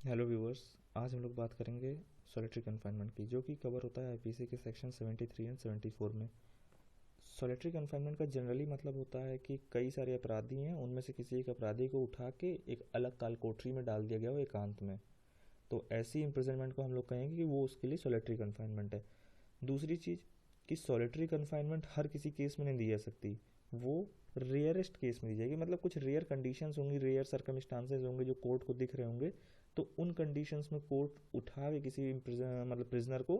Hello viewers. आज हम लोग बात करेंगे सॉलिटरी कन्फाइनमेंट की, जो कि कवर होता है आईपीसी के सेक्शन 73 एंड 74 में। सॉलिटरी कन्फाइनमेंट का जनरली मतलब होता है कि कई सारे अपराधी हैं, उनमें से किसी एक अपराधी को उठा के एक अलग काल कोठरी में डाल दिया गया हो एकांत में। तो ऐसी इम्प्रिजनमेंट को हम लोग कहेंगे कि वो उसके लिए सॉलिटरी कन्फाइनमेंट है। दूसरी चीज़ कि सॉलिटरी कन्फाइनमेंट हर किसी केस में नहीं दी जा सकती, वो रेयरेस्ट केस में दी जाएगी। मतलब कुछ रेयर कंडीशंस होंगी, रेयर सर्कमस्टांसेस होंगे जो कोर्ट को दिख रहे होंगे, तो उन कंडीशंस में कोर्ट उठा के किसी मतलब प्रिजनर को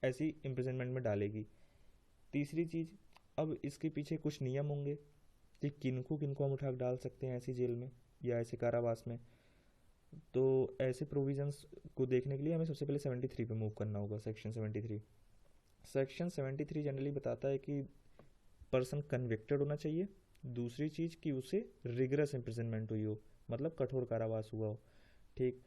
ऐसी इम्प्रिजनमेंट में डालेगी। तीसरी चीज़, अब इसके पीछे कुछ नियम होंगे कि किनको किनको हम उठा के डाल सकते हैं ऐसी जेल में या ऐसे कारावास में। तो ऐसे प्रोविजंस को देखने के लिए हमें सबसे पहले 73 पे मूव करना होगा। सेक्शन 73। सेक्शन 73 जनरली बताता है कि पर्सन कन्विक्टेड होना चाहिए। दूसरी चीज़ कि उसे रिगरस इम्प्रिजनमेंट हुई हो, मतलब कठोर कारावास हुआ हो। ठीक।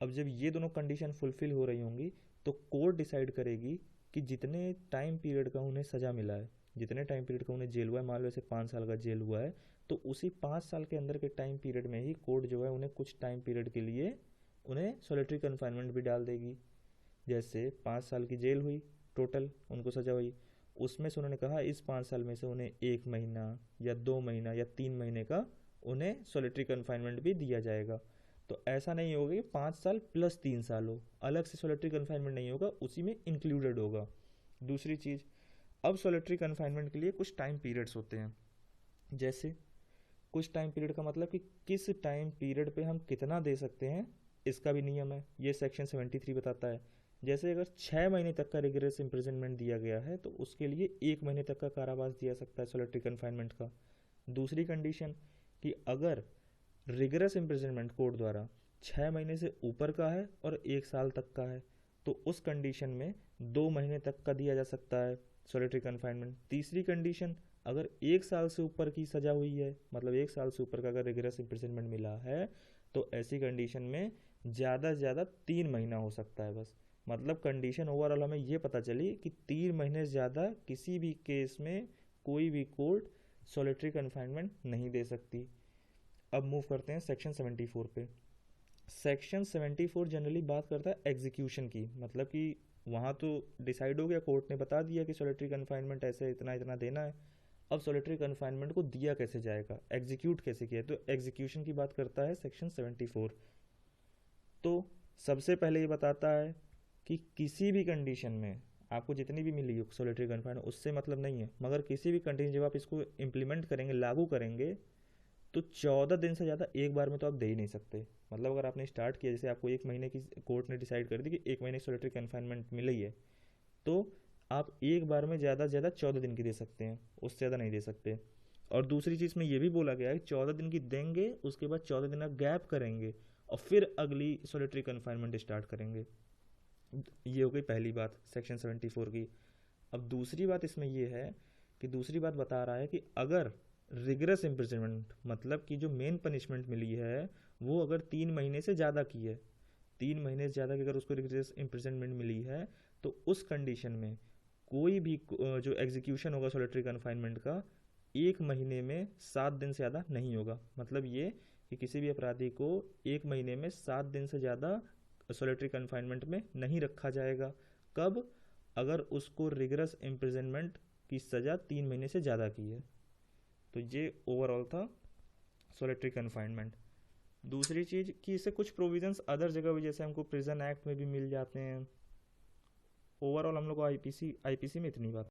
अब जब ये दोनों कंडीशन फुलफिल हो रही होंगी तो कोर्ट डिसाइड करेगी कि जितने टाइम पीरियड का उन्हें सज़ा मिला है, जितने टाइम पीरियड का उन्हें जेल हुआ है, मान लो ऐसे 5 साल का जेल हुआ है, तो उसी 5 साल के अंदर के टाइम पीरियड में ही कोर्ट जो है उन्हें कुछ टाइम पीरियड के लिए उन्हें सॉलिटरी कन्फाइनमेंट भी डाल देगी। जैसे 5 साल की जेल हुई, टोटल उनको सज़ा हुई, उसमें से उन्होंने कहा इस 5 साल में से उन्हें 1 महीना या 2 महीना या 3 महीने का उन्हें सॉलिटरी कन्फाइनमेंट भी दिया जाएगा। तो ऐसा नहीं होगा कि 5 साल प्लस 3 साल हो, अलग से सॉलिटरी कन्फाइनमेंट नहीं होगा, उसी में इंक्लूडेड होगा। दूसरी चीज़, अब सॉलिटरी कन्फाइनमेंट के लिए कुछ टाइम पीरियड्स होते हैं। जैसे कुछ टाइम पीरियड का मतलब कि किस टाइम पीरियड पे हम कितना दे सकते हैं, इसका भी नियम है, ये सेक्शन 73 बताता है। जैसे अगर 6 महीने तक का रिगरस इम्प्रिजनमेंट दिया गया है तो उसके लिए 1 महीने तक का कारावास दिया सकता है सॉलिटरी कन्फाइनमेंट का। दूसरी कंडीशन कि अगर रिगरस इम्प्रिजनमेंट कोर्ट द्वारा 6 महीने से ऊपर का है और 1 साल तक का है तो उस कंडीशन में 2 महीने तक का दिया जा सकता है सॉलिटरी कन्फाइनमेंट। तीसरी कंडीशन, अगर 1 साल से ऊपर की सज़ा हुई है, मतलब 1 साल से ऊपर का अगर रिगरस इम्प्रिजनमेंट मिला है, तो ऐसी कंडीशन में ज़्यादा से ज़्यादा 3 महीना हो सकता है बस। मतलब कंडीशन ओवरऑल हमें ये पता चली कि 3 महीने से ज़्यादा किसी भी केस में कोई भी कोर्ट सॉलिटरी कन्फाइनमेंट नहीं दे सकती। अब मूव करते हैं सेक्शन 74 पे। सेक्शन 74 जनरली बात करता है एग्जीक्यूशन की, मतलब कि वहाँ तो डिसाइड हो गया, कोर्ट ने बता दिया कि सॉलिटरी कन्फाइनमेंट ऐसे इतना इतना देना है। अब सॉलिटरी कन्फाइनमेंट को दिया कैसे जाएगा, एग्जीक्यूट कैसे किया, तो एग्जीक्यूशन की बात करता है सेक्शन 74। तो सबसे पहले ये बताता है कि किसी भी कंडीशन में आपको जितनी भी मिली हो सॉलिटरी कन्फाइनमेंट, उससे मतलब नहीं है, मगर किसी भी कंडीशन जब आप इसको इम्प्लीमेंट करेंगे, लागू करेंगे, तो 14 दिन से ज़्यादा एक बार में तो आप दे ही नहीं सकते। मतलब अगर आपने स्टार्ट किया, जैसे आपको 1 महीने की कोर्ट ने डिसाइड कर दी कि 1 महीने की सॉलिटरी कन्फाइनमेंट मिली है, तो आप एक बार में ज़्यादा से ज़्यादा 14 दिन की दे सकते हैं, उससे ज़्यादा नहीं दे सकते। और दूसरी चीज़ में ये भी बोला गया है कि 14 दिन की देंगे, उसके बाद 14 दिन का गैप करेंगे और फिर अगली सॉलिटरी कन्फाइनमेंट स्टार्ट करेंगे। ये हो गई पहली बात सेक्शन 74 की। अब दूसरी बात इसमें ये है कि दूसरी बात बता रहा है कि अगर रिगरस इम्प्रिजनमेंट, मतलब कि जो मेन पनिशमेंट मिली है वो अगर 3 महीने से ज़्यादा की है, 3 महीने से ज़्यादा की अगर उसको रिगरस इम्प्रिजनमेंट मिली है, तो उस कंडीशन में कोई भी जो एग्जीक्यूशन होगा सॉलिटरी कन्फाइनमेंट का, 1 महीने में 7 दिन से ज़्यादा नहीं होगा। मतलब ये कि किसी भी अपराधी को 1 महीने में 7 दिन से ज़्यादा सॉलिटरी कन्फाइनमेंट में नहीं रखा जाएगा। कब? अगर उसको रिगरस इम्प्रिजनमेंट की सज़ा 3 महीने से ज़्यादा की है। तो ये ओवरऑल था सॉलिटरी कन्फाइनमेंट। दूसरी चीज़ कि इससे कुछ प्रोविजंस अदर जगह भी, जैसे हमको प्रिजन एक्ट में भी मिल जाते हैं। ओवरऑल हम लोग को आईपीसी में इतनी बात